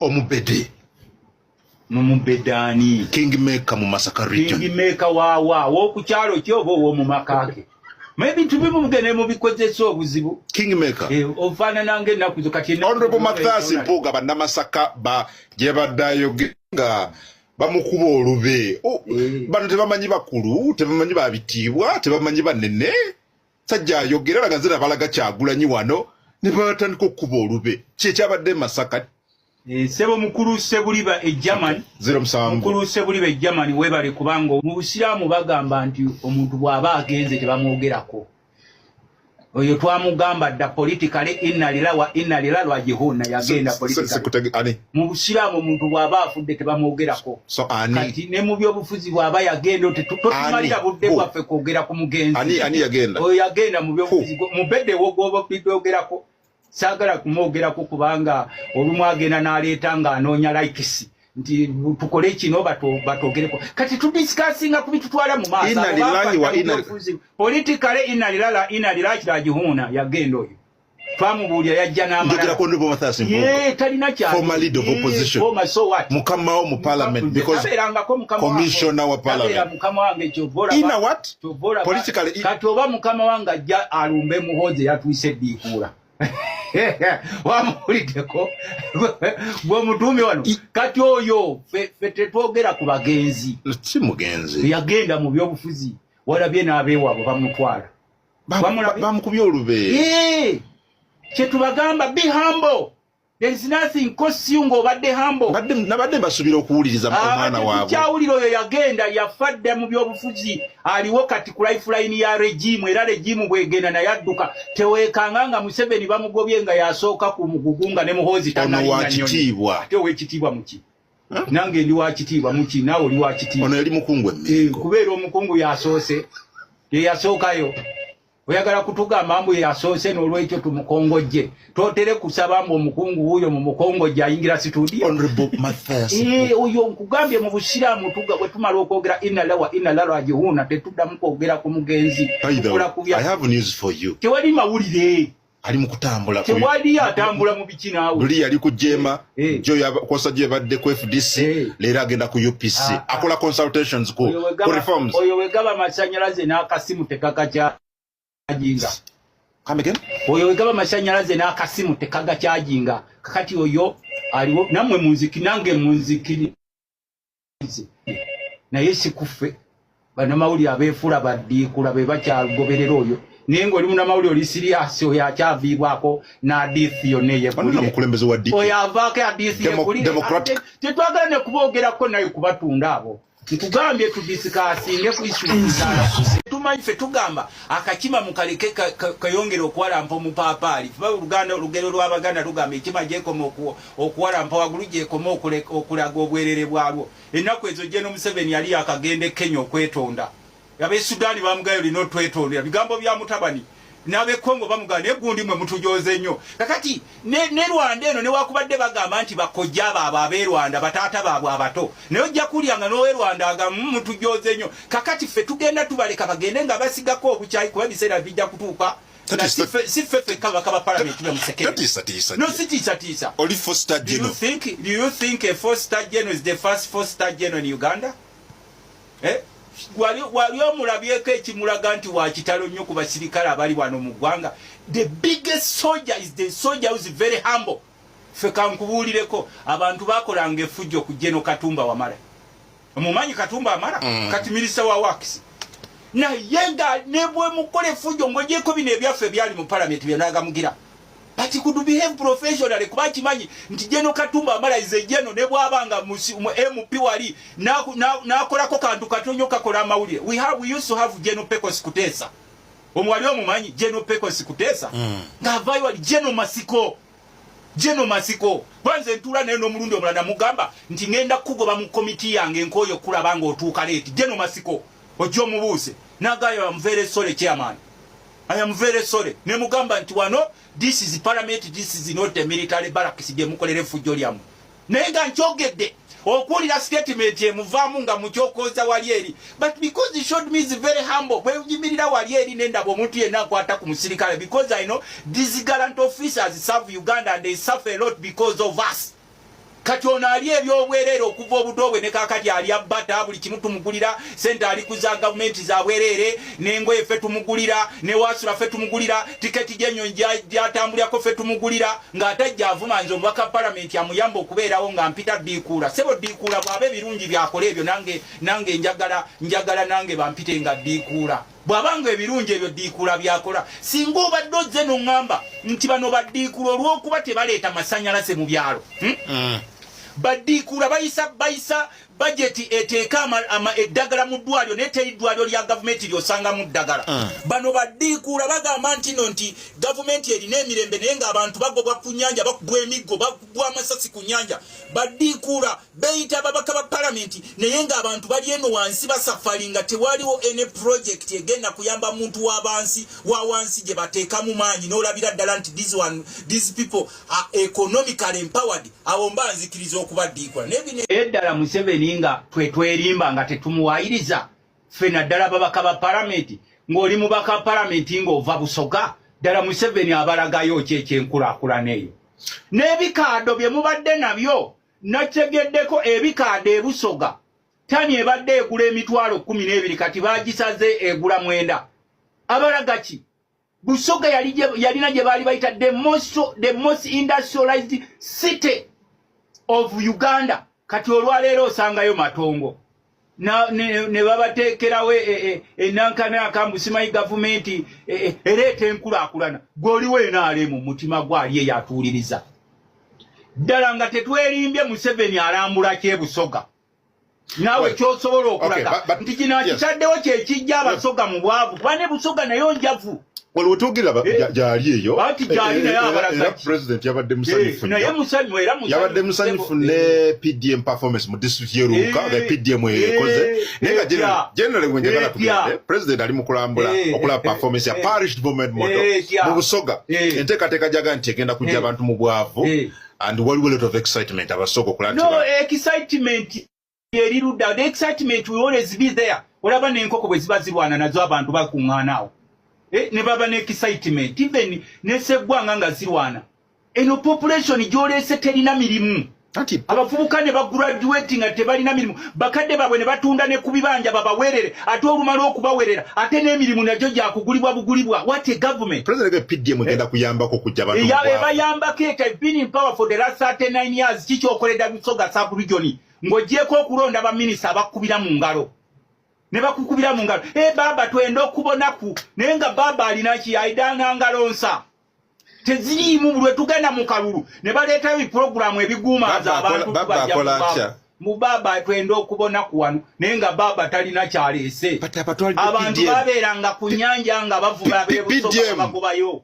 omubede nomubedani Kingmaker mu Masaka region Kingmaker wawa wokukyalo kyobo wo mu makake maybe tubimu mugene mu bikozesa obuzibu Kingmaker ofana nange nakuzo kati Honorable Mathias Mpuuga bannamasaka ba gyebaddayo nga bamukuba olube bano tebamanyi bakulu tebamanyi babitiibwa tebamanyi banene sajja ayogera laga nzira balaga Kyagulanyi wano ne batandika okukuba olube kyekyabadde Masaka sebo mukulu Sebuliba German 07 mukulu Sebuliba German webale kubanga mu Busiraamu bagamba nti omuntu bw'aba agenze tebamwogerako oyo twamugamba dda politically inna lillahi wa inna ilaihi raji'un yagenda politically mu Busiraamu omuntu bw'aba afudde tebamwogerako kati ne mu byobufuzi bw'aba yagenda totumalira budde bwaffe kwogera ku mugenzi ani yagenda oyo yagenda mu byobufuzi mu bedde wogoba bidyogerako sagala kumwogerako kubanga olumu agenda n'aleeta ng'anoonya likes nti tukole kino batogereko kati tudiscussing ku bitutwala mu maaso inna lillahi wa inna politically inna lillahi raji'un yagenda oyo twamubuulira yajja n'amala talina kyali former leader of opposition mukama wo mu parliament because commissioner wa parliament mukama wange kyovora ina what politically kati oba mukama wange ajja alumbe muhoze yatwise ddiikuula wamulideko gwe mutume wano kati oyo fe tetwogera ku bagenzi si mugenzi yagenda mu byobufuzi walabye n'abeewabo bamutwala bamukubye olube kyetubagamba be humble there is nothing cost you ng'obadde humble nabadde basubira okuwuliriza omwana waabwe kyawulira oyo yagenda yafadde mu byobufuzi aliwo kati ku lifeline ya regime era regime bwegenda naye adduka teweekanga nga Museveni bamugobye nga yasooka ku mugugu nga ne muhozi tannalinnyonnyola ate ow'ekitiibwa muki nange ndi wa kitiibwa muki naawe oli wa kitiibwa ono yali mukungu Emmengo kubeera omukungu yasoose ye yasookayo oyagala kutugamba mbu yasoose n'olwekyo tumukongojje totere kusaba mbu omukungu wuyo mu mukongojje ayingira studio Honorable Mathias oyo nkugambye mu Busiraamu bwe tumala okwogera inna lillahi wa inna ilaihi raji'un tetuddamu kwogera ku mugenzi I have news for you tewali mawulire ali mu kutambula tewali atambula mu biki naawe buli yali ku Jema jo yakosa gye badde ku FDC leero agenda ku UPC akola consultations ku reforms oyo wegaba masanyalaze n'akasimu tekakakya jinga kamegen oyo wegaba masanyalaze n'akasimu tekagakyajinga kakati oyo aliwo namwe munziki nange munzikiri naye sikufe bana mawuli abeefula baddiikula be bakyagoberera oyo naye ng'oli munamawuli oli siriasi oyo akyaviibwako n'adiithi yonna eyebulira mukulembeze wa DP oyo avaako adiithi yebulira tetwagala ne kuboogerako naye kubatunda abo nkugambye tudisikasinge ku isuuzaala tumanyi ffe tugamba akakima mukaleke kayongera okuwalampa omupaapaali olugero lw'Abaganda lugamba ekima gyekoma okuwalampa waggulu gyekoma okulaga obwerere bwalwo ennaku ezo General Museveni yali akagenda Kenya okwetonda abesudaani bamugayo lina otwetondera bigambo bya Mutabani n'abekongo bamugana egundi mwe mutujoze nnyo kakati ne Rwanda eno newakubadde bagamba nti bakojja baabo ab'e Rwanda bataata baabwe abato naye ojja kulyanga n'ow'e Rwanda aga mutujoze nnyo kakati ffe tugenda tubaleka bagende nga basigako obukyayi kuba ebiseera bijja kutuuka si ffe fekka bakaba palamenti bemusekere no sitiisatiisa oli foster general do you think a foster general is the first foster general in Uganda wali omulabyeko ekimulaga nti wakitalo nnyo ku basirikale abali wano mu ggwanga the biggest soldier is the soldier who is very humble ffe kankubuulireko abantu bakolanga effujjo ku General Katumba Wamala omumanyi Katumba Wamala kati minisita wa works naye nga ne bwe mukola effujjo ng'ogyeko bino ebyaffe byali mu palamenti byenagamugira but could behave professionally kuba kimanyi nti General Katumba Wamala ize jeno ne bwabanga mu MP wali nakolako kantu katonyo kakola amawulire we used to have General Pecos Kutesa omwali omumanyi General Pecos Kutesa ng'avaayo wali General Masiko banze ntula naye n'omulundi omulala mugamba nti ngenda kugoba mu komiti yange nkoyo kulaba nga otuuka leeti General Masiko ojja omubuuze n'agaayo am very sorry chairman I am very sorry. Nemugamba nti wano this is parliament, this is not a military barracks gye mukolere effujjo lyamu. Naye nga nkyogedde okuwulira statement emuvaamu nga mukyokoza wali eri but because he showed me is very humble bwe yimirira wali eri nendaba omuntu yenna nkwata ku musirikale because I know these gallant officers serve Uganda and they suffer a lot because of us. kati ono ali ebyobwerere okuva obudobwe ne kakati ali abbata buli kimu tumugulira sente ali kuza gavumenti za bwerere n'engoye ffe tumugulira ne wasula ffe tumugulira tiketi gy'ennyonyi gyatambulirako ffe tumugulira ng'atajja avuma nze omubaka palamenti amuyamba okubeerawo nga mpita Dikuula sebo Dikuula bw'aba ebirungi byakola ebyo nange njagala nange bampite nga Dikuula bw'abanga ebirungi ebyo Dikuula byakola singa obadde ozze n'oŋŋamba nti bano ba Dikuula olw'okuba tebaleeta masanyalaze mu byalo Badikuula bayisa budget eteeka eddagala mu ddwaliro n'eteri ddwaliro lya gavumenti lyosanga mu ddagala bano Badikuula bagamba nti gavumenti erina emirembe naye ng'abantu bagobwa ku nnyanja bakubwa emiggo bakubwa amasasi ku nnyanja Badikuula beeyita ababaka ba palamenti naye ng'abantu bali eno wansi basafalinga tewaliwo ene project egenda kuyamba muntu wa wansi gye bateekamu maanyi n'olabira ddala nti these people are economically empowered awo mba nzikiriza okuba Dikuula eddala Museveni nga twerimba nga tetumuwayiriza ffe naddala babaka ba palamenti ng'oli mubaka palamenti ng'ova Busoga ddala Museveni abalagayo kyekyenkulaakulana eyo n'ebikaado bye mubadde nabyo nategeddeko ebikaado e Busoga tani ebadde egula emitwalo 12 kati baagisaze egula 9 abalaga ki Busoga yalina gye baali bayita the most industrialized city of Uganda kati olwaleero osangayo matongo ne babateekerawo enankana akambusimayi gavumenti ereeta enkulaakulana gw'oliwo enaale mu mutima gwali eyatuuliriza ddala nga tetwerimbye Museveni alambula ky'ebusoga naawe kyosobola okulaga nti kino akitaddewo kyekijja abasoga mu bwavu kuba ne busoga nayo njavu waliwo tugira gyali eyo ati gyali naye abalaga president yabadde musanyufu naye musanyufu era yabadde musanyufu ne PDM performance mu district y'Eruka nga PDM ekoze nenga generally wenjagala tugende president ali mu kulambula okulaba performance ya parish development model mu busoga enteekateeka jaga nti egenda kujja abantu mu bwavu and waliwo a lot of excitement abasoga okulaba no excitement yeriruda the excitement will always be there olaba n'enkoko bwe ziba zirwana nazo abantu bakuŋŋaanaawo ne baba ne excitement even ne seggwanga nga zirwana eno population gy'oleese terina mirimu abavubuka ne bagraduate nga tebalina mirimu bakadde babwe ne batunda ne ku bibanja babawerere ate olumala okubawerera ate n'emirimu nagyo gyakugulibwa what a government president PDM egenda kuyambako kujja bantu bayambako it been in power for the last 39 years kikyokoledda Busoga sub-region ng'ogyeko okulonda baminisita abakubira mu ngalo ne bakukubira mu ngalo baba twenda okubonaku naye nga baba alina kiyayidanga ngalonsa teziriimu bulwe tugenda mu kalulu ne baleetayo ebipulogulamu ebiguumaaza abantu kubajja mu baba twenda okubonaku wano naye nga baba talina kyaleese abantu babeeranga ku nnyanja nga bavuba beebusoga bagobayo